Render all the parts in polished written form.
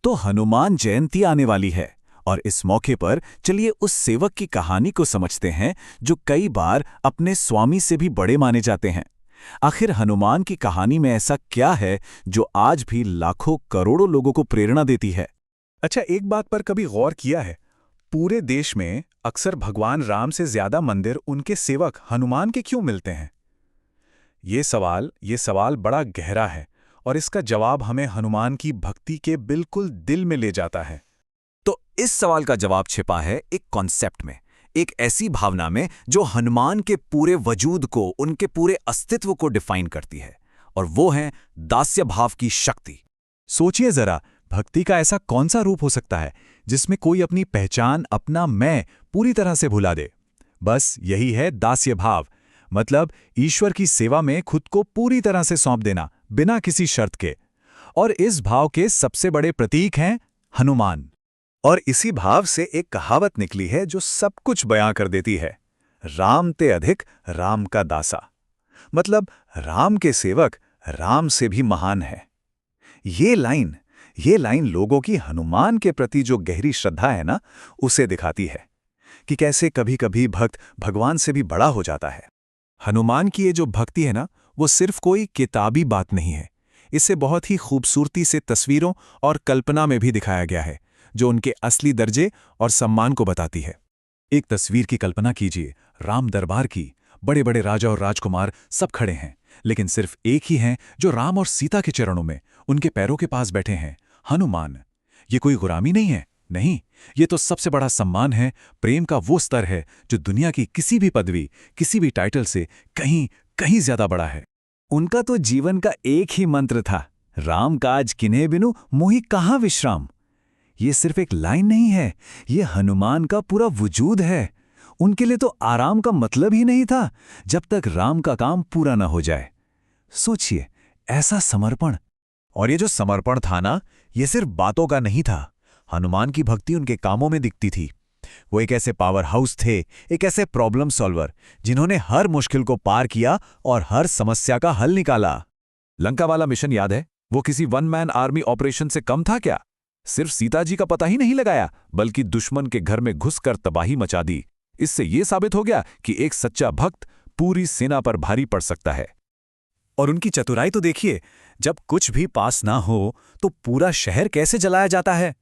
तो हनुमान जयंती आने वाली है और इस मौके पर चलिए उस सेवक की कहानी को समझते हैं जो कई बार अपने स्वामी से भी बड़े माने जाते हैं। आखिर हनुमान की कहानी में ऐसा क्या है जो आज भी लाखों करोड़ों लोगों को प्रेरणा देती है? अच्छा, एक बात पर कभी गौर किया है? पूरे देश में अक्सर भगवान राम से ज्यादा मंदिर उनके सेवक हनुमान के क्यों मिलते हैं? ये सवाल बड़ा गहरा है और इसका जवाब हमें हनुमान की भक्ति के बिल्कुल दिल में ले जाता है। तो इस सवाल का जवाब छिपा है एक कॉन्सेप्ट में, एक ऐसी भावना में जो हनुमान के पूरे वजूद को, उनके पूरे अस्तित्व को डिफाइन करती है, और वो है दास्य भाव की शक्ति। सोचिए जरा, भक्ति का ऐसा कौन सा रूप हो सकता है जिसमें कोई अपनी पहचान, अपना मैं पूरी तरह से भुला दे? बस यही है दास्य भाव, मतलब ईश्वर की सेवा में खुद को पूरी तरह से सौंप देना, बिना किसी शर्त के। और इस भाव के सबसे बड़े प्रतीक हैं हनुमान। और इसी भाव से एक कहावत निकली है जो सब कुछ बयां कर देती है, राम ते अधिक राम का दासा। मतलब राम के सेवक राम से भी महान है। ये लाइन लोगों की हनुमान के प्रति जो गहरी श्रद्धा है ना, उसे दिखाती है कि कैसे कभी कभी भक्त भगवान से भी बड़ा हो जाता है। हनुमान की ये जो भक्ति है ना, वो सिर्फ कोई किताबी बात नहीं है। इसे बहुत ही खूबसूरती से तस्वीरों और कल्पना में भी दिखाया गया है, जो उनके असली दर्जे और सम्मान को बताती है। एक तस्वीर की कल्पना कीजिए, राम दरबार की। बड़े बड़े राजा और राजकुमार सब खड़े हैं, लेकिन सिर्फ एक ही हैं जो राम और सीता के चरणों में, उनके पैरों के पास बैठे हैं, हनुमान। ये कोई गुलामी नहीं है, नहीं, ये तो सबसे बड़ा सम्मान है। प्रेम का वो स्तर है जो दुनिया की किसी भी पदवी, किसी भी टाइटल से कहीं कहीं ज्यादा बड़ा है। उनका तो जीवन का एक ही मंत्र था, राम काज किन्हे बिनु मोहि कहाँ विश्राम। ये सिर्फ एक लाइन नहीं है, ये हनुमान का पूरा वजूद है। उनके लिए तो आराम का मतलब ही नहीं था जब तक राम का काम पूरा न हो जाए। सोचिए, ऐसा समर्पण। और ये जो समर्पण था ना, ये सिर्फ बातों का नहीं था। हनुमान की भक्ति उनके कामों में दिखती थी। वो एक ऐसे पावर हाउस थे, एक ऐसे प्रॉब्लम सॉल्वर, जिन्होंने हर मुश्किल को पार किया और हर समस्या का हल निकाला। लंका वाला मिशन याद है? वो किसी वन मैन आर्मी ऑपरेशन से कम था क्या? सिर्फ सीता जी का पता ही नहीं लगाया, बल्कि दुश्मन के घर में घुसकर तबाही मचा दी। इससे यह साबित हो गया कि एक सच्चा भक्त पूरी सेना पर भारी पड़ सकता है। और उनकी चतुराई तो देखिए, जब कुछ भी पास ना हो तो पूरा शहर कैसे जलाया जाता है।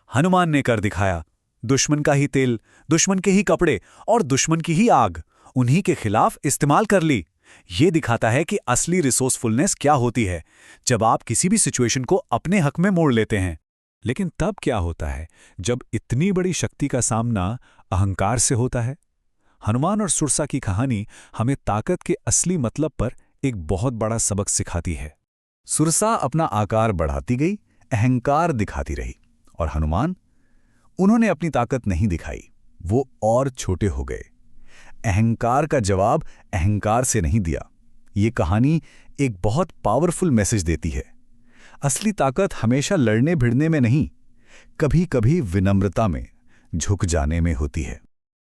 हनुमान ने कर दिखाया। दुश्मन का ही तेल, दुश्मन के ही कपड़े और दुश्मन की ही आग उन्हीं के खिलाफ इस्तेमाल कर ली। ये दिखाता है कि असली रिसोर्सफुलनेस क्या होती है, जब आप किसी भी सिचुएशन को अपने हक में मोड़ लेते हैं। लेकिन तब क्या होता है जब इतनी बड़ी शक्ति का सामना अहंकार से होता है? हनुमान और सुरसा की कहानी हमें ताकत के असली मतलब पर एक बहुत बड़ा सबक सिखाती है। सुरसा अपना आकार बढ़ाती गई, अहंकार दिखाती रही, और हनुमान, उन्होंने अपनी ताकत नहीं दिखाई, वो और छोटे हो गए। अहंकार का जवाब अहंकार से नहीं दिया। ये कहानी एक बहुत पावरफुल मैसेज देती है। असली ताकत हमेशा लड़ने भिड़ने में नहीं, कभी कभी विनम्रता में, झुक जाने में होती है।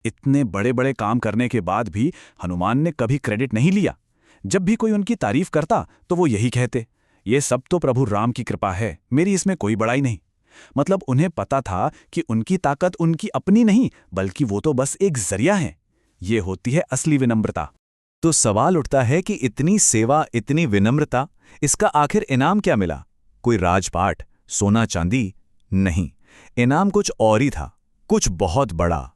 इतने बड़े बड़े काम करने के बाद भी हनुमान ने कभी क्रेडिट नहीं लिया। जब भी कोई उनकी तारीफ करता तो वो यही कहते, ये सब तो प्रभु राम की कृपा है, मेरी इसमें कोई बड़ाई नहीं। मतलब उन्हें पता था कि उनकी ताकत उनकी अपनी नहीं, बल्कि वो तो बस एक जरिया है। ये होती है असली विनम्रता। तो सवाल उठता है कि इतनी सेवा, इतनी विनम्रता, इसका आखिर इनाम क्या मिला? कोई राजपाट, सोना चांदी? नहीं, इनाम कुछ और ही था, कुछ बहुत बड़ा।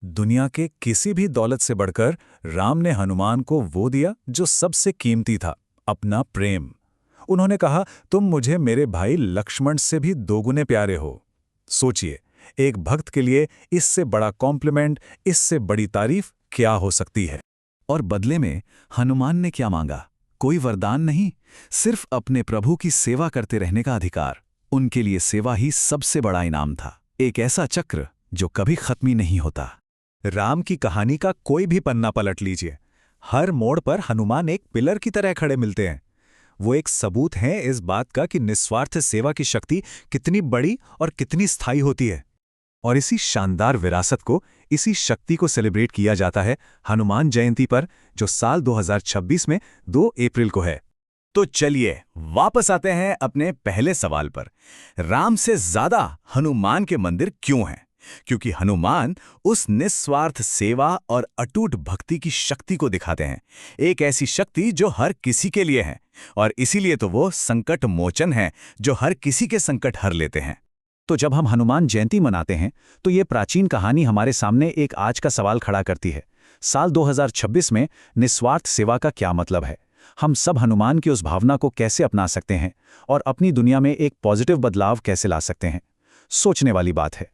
दुनिया के किसी भी दौलत से बढ़कर राम ने हनुमान को वो दिया जो सबसे कीमती था, अपना प्रेम। उन्होंने कहा, तुम मुझे मेरे भाई लक्ष्मण से भी दोगुने प्यारे हो। सोचिए, एक भक्त के लिए इससे बड़ा कॉम्प्लीमेंट, इससे बड़ी तारीफ क्या हो सकती है? और बदले में हनुमान ने क्या मांगा? कोई वरदान नहीं, सिर्फ अपने प्रभु की सेवा करते रहने का अधिकार। उनके लिए सेवा ही सबसे बड़ा इनाम था, एक ऐसा चक्र जो कभी खत्म ही नहीं होता। राम की कहानी का कोई भी पन्ना पलट लीजिए, हर मोड़ पर हनुमान एक पिलर की तरह खड़े मिलते हैं। वो एक सबूत हैं इस बात का कि निस्वार्थ सेवा की शक्ति कितनी बड़ी और कितनी स्थायी होती है। और इसी शानदार विरासत को, इसी शक्ति को सेलिब्रेट किया जाता है हनुमान जयंती पर, जो साल 2026 में 2 अप्रैल को है। तो चलिए वापस आते हैं अपने पहले सवाल पर। राम से ज्यादा हनुमान के मंदिर क्यों हैं? क्योंकि हनुमान उस निस्वार्थ सेवा और अटूट भक्ति की शक्ति को दिखाते हैं, एक ऐसी शक्ति जो हर किसी के लिए है, और इसीलिए तो वो संकट मोचन है जो हर किसी के संकट हर लेते हैं। तो जब हम हनुमान जयंती मनाते हैं तो ये प्राचीन कहानी हमारे सामने एक आज का सवाल खड़ा करती है। साल 2026 में निस्वार्थ सेवा का क्या मतलब है? हम सब हनुमान की उस भावना को कैसे अपना सकते हैं और अपनी दुनिया में एक पॉजिटिव बदलाव कैसे ला सकते हैं? सोचने वाली बात है।